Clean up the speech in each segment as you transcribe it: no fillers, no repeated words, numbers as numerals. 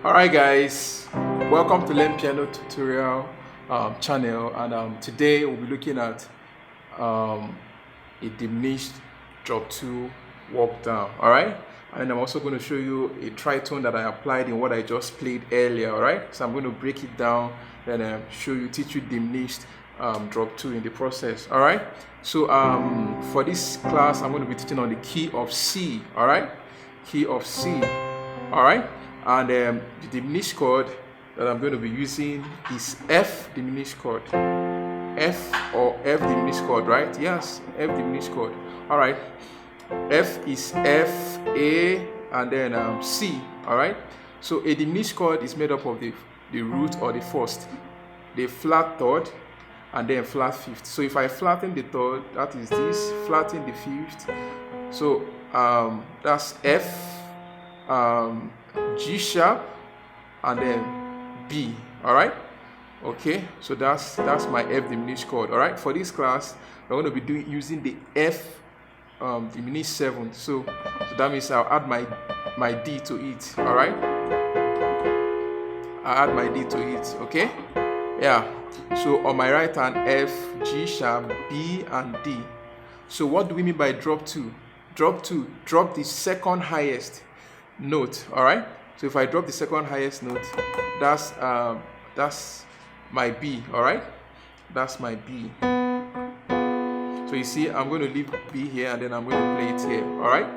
Alright guys, welcome to Learn Piano tutorial channel, and today we'll be looking at a diminished drop 2 walk down. Alright, and I'm also going to show you a tritone that I applied in what I just played earlier. Alright, so I'm going to break it down and teach you diminished drop 2 in the process. Alright, so for this class I'm going to be teaching on the key of C. Alright, key of C. Alright, and the diminished chord that I'm going to be using is F diminished chord. F or F diminished chord, right? Yes, F diminished chord. All right. F is F, A, and then C. All right. So a diminished chord is made up of the root or the first, the flat third, and then flat fifth. So if I flatten the third, that is this, flatten the fifth. So that's F, G sharp, and then B. All right. Okay, so that's my F diminished chord. All right, for this class we're going to be using the F diminished 7. So that means I'll add my D to it. All right, I'll add my D to it. Okay, yeah. So on my right hand, F, G sharp, B, and D. So what do we mean by drop 2? Drop 2, drop the second highest note. All right, so if I drop the second highest note, that's my B. All right, that's my B. So you see, I'm going to leave B here and then I'm going to play it here. All right,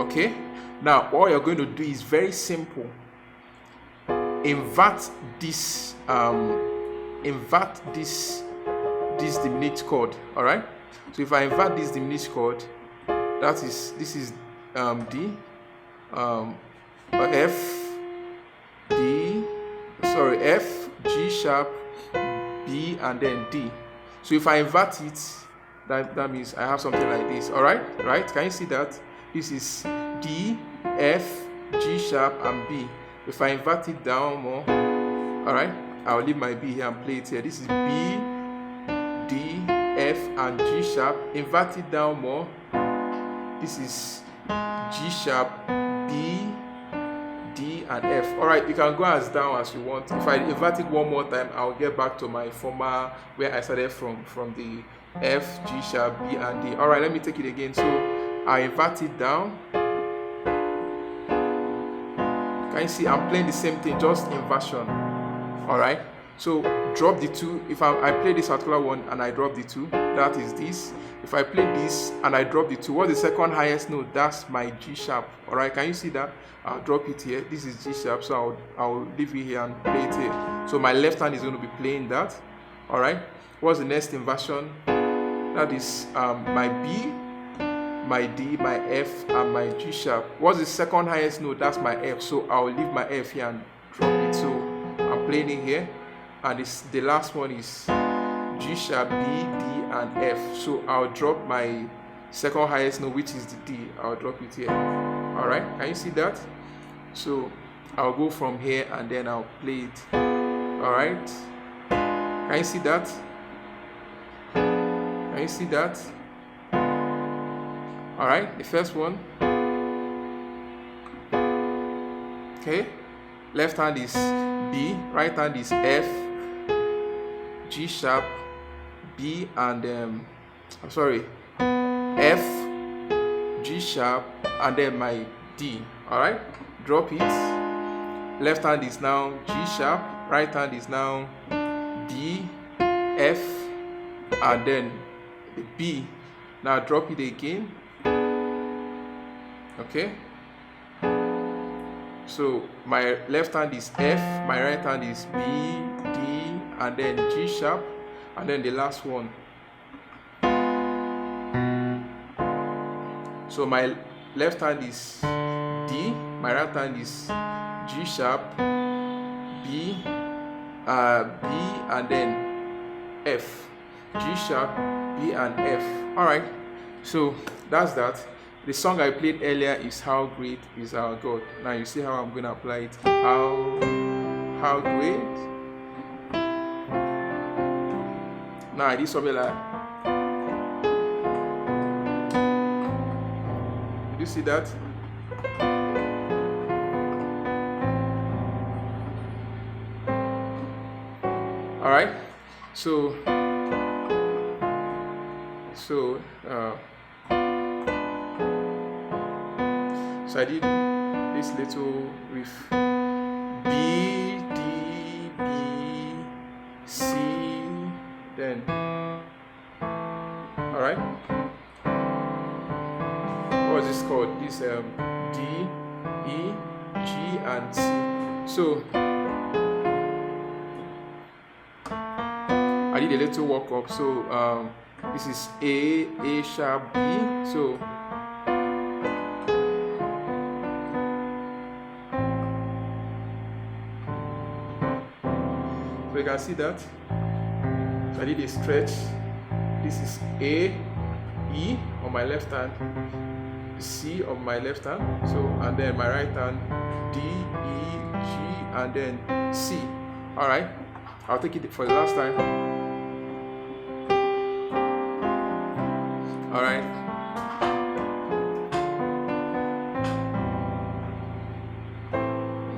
okay. Now all you're going to do is very simple. Invert this diminished chord. All right, so if I invert this diminished chord, this is D, F, G sharp, B, and then D. So if I invert it, that means I have something like this. All right, right? Can you see that? This is D, F, G sharp, and B. If I invert it down more, all right, I'll leave my B here and play it here. This is B, D, F, and G sharp. Invert it down more. This is G sharp, B, D, and F. All right, you can go as down as you want. If I invert it one more time, I'll get back to my former where I started from the F, G sharp, B, and D. All right, let me take it again. So I invert it down. Can you see I'm playing the same thing, just inversion? All right, so drop the 2. If I play this particular one and I drop the 2, that is this. If I play this and I drop the 2, what's the second highest note? That's my G sharp. All right, can you see that? I'll drop it here. This is G sharp, so I'll leave it here and play it here. So my left hand is going to be playing that. All right, what's the next inversion? That is my B, my D, my F, and my G sharp. What's the second highest note? That's my F, so I'll leave my F here and drop it. So I'm playing it here, and the last one is G sharp, B, D, and F. So I'll drop my second highest note, which is the D. I'll drop it here. All right, can you see that? So I'll go from here and then I'll play it. All right, can you see that? Can you see that? All right, the first one. Okay, left hand is B, right hand is F, G sharp, B, and F, G sharp, and then my D. All right, drop it. Left hand is now G sharp, right hand is now D, F, and then the B. Now drop it again. Okay, so my left hand is F, my right hand is B, D, and then G sharp, and then the last one. So my left hand is D, my right hand is G sharp, B, and then F. G sharp, B, and F. All right, so that's that. The song I played earlier is How Great Is Our God. Now you see how I'm going to apply it. How great. Now this will be like. Did you see that? All right. So I did this little riff: B, D, B, C, then. All right. What is this called? This D, E, G, and C. So I did a little walk up. So this is A sharp, B. So you can see that. So I did a stretch. This is A, E on my left hand, C on my left hand. So and then my right hand, D, E, G, and then C. All right. I'll take it for the last time. All right.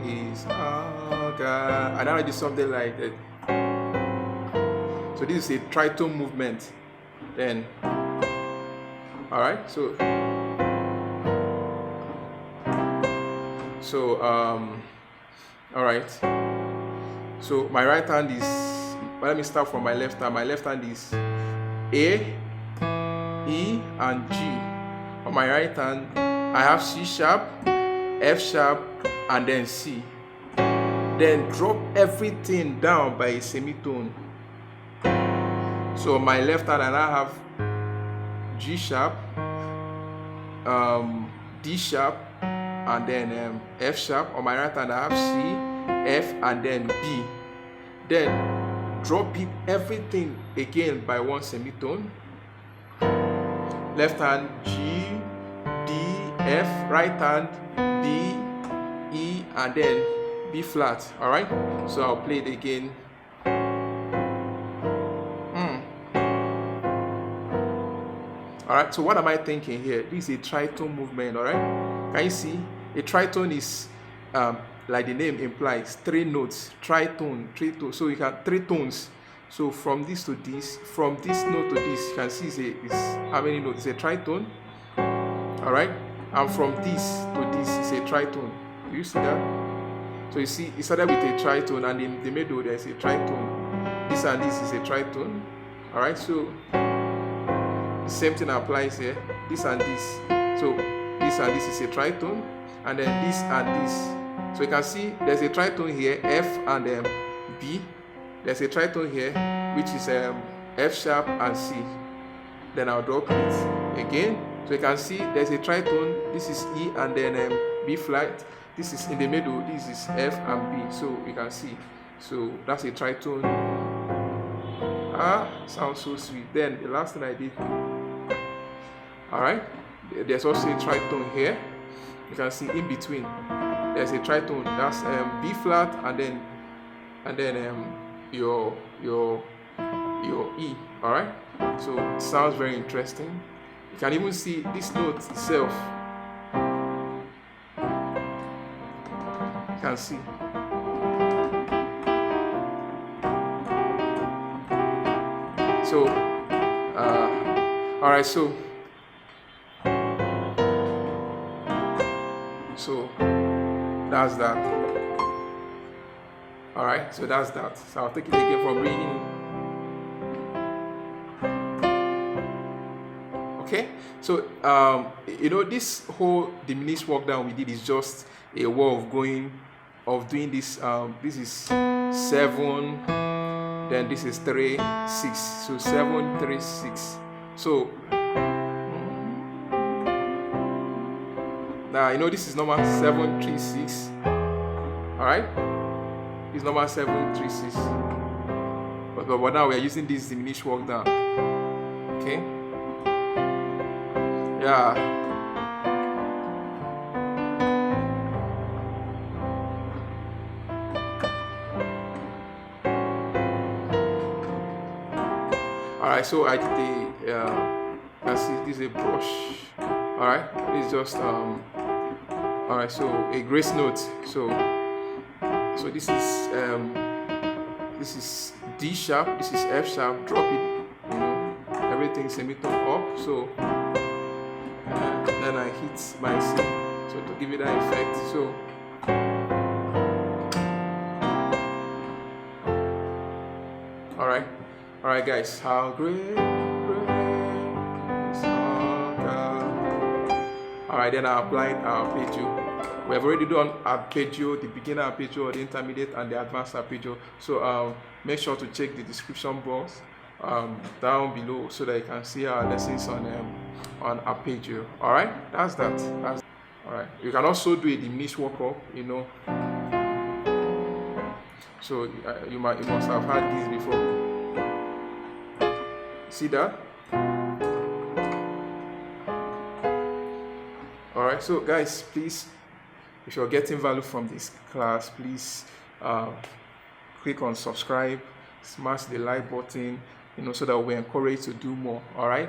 Is our God. And now I do something like that. So this is a tritone movement. Then, all right. So all right. So my right hand is. Well, let me start from my left hand. My left hand is A, E, and G. On my right hand, I have C sharp, F sharp, and then C. Then drop everything down by a semitone. So on my left hand, I now have G sharp, D sharp, and then F sharp. On my right hand, I have C, F, and then B. Then drop it everything again by one semitone. Left hand G, D, F. Right hand B, E, and then B flat. All right. So I'll play it again. All right. So what am I thinking here? This is a tritone movement. All right. Can you see? A tritone is like the name implies, 3 notes. Tritone, 3 tones. So you can 3 tones. So from this to this, from this note to this, you can see it's how many notes? It's a tritone. All right. And from this to this is a tritone. Do you see that? So you see, it started with a tritone, and in the middle there's a tritone. This and this is a tritone. All right. So the same thing applies here. This and this. So this and this is a tritone, and then this and this. So you can see there's a tritone here, F and B. There's a tritone here, which is F sharp and C. Then I'll drop it again. So you can see there's a tritone. This is E and then B flat. This is in the middle. This is F and B. So you can see. So that's a tritone. Sounds so sweet. Then the last thing I did. All right. There's also a tritone here. You can see in between. There's a tritone. That's B flat and then your E. All right. So it sounds very interesting. You can even see this note itself. You can see. So all right. So that's that. All right, so that's that. So I'll take it again from reading. Okay, so this whole diminished walk down we did is just a way of doing this. This is 7, then this is 3, 6. So 7, 3, 6. So now this is number 7, 3, 6. All right. It's number 7, 3, 6. But now we are using this diminished walk down. Okay. Yeah. All right. So I did let's see. This is a brush. All right. It's just all right. So a grace note. So this is D sharp, this is F sharp, drop it, you know, everything semitone up, so then I hit my C, so to give it that effect. So all right guys, how great is our God. All right, then I applied arpeggio. We have already done arpeggio, the beginner arpeggio, the intermediate, and the advanced arpeggio. So make sure to check the description box down below so that you can see our lessons on arpeggio. All right, that's that. All right. You can also do a diminished workup, you know. So you must have had this before. See that? All right. So guys, please, if you're getting value from this class, please click on subscribe, smash the like button, you know, so that we're encouraged to do more. All right.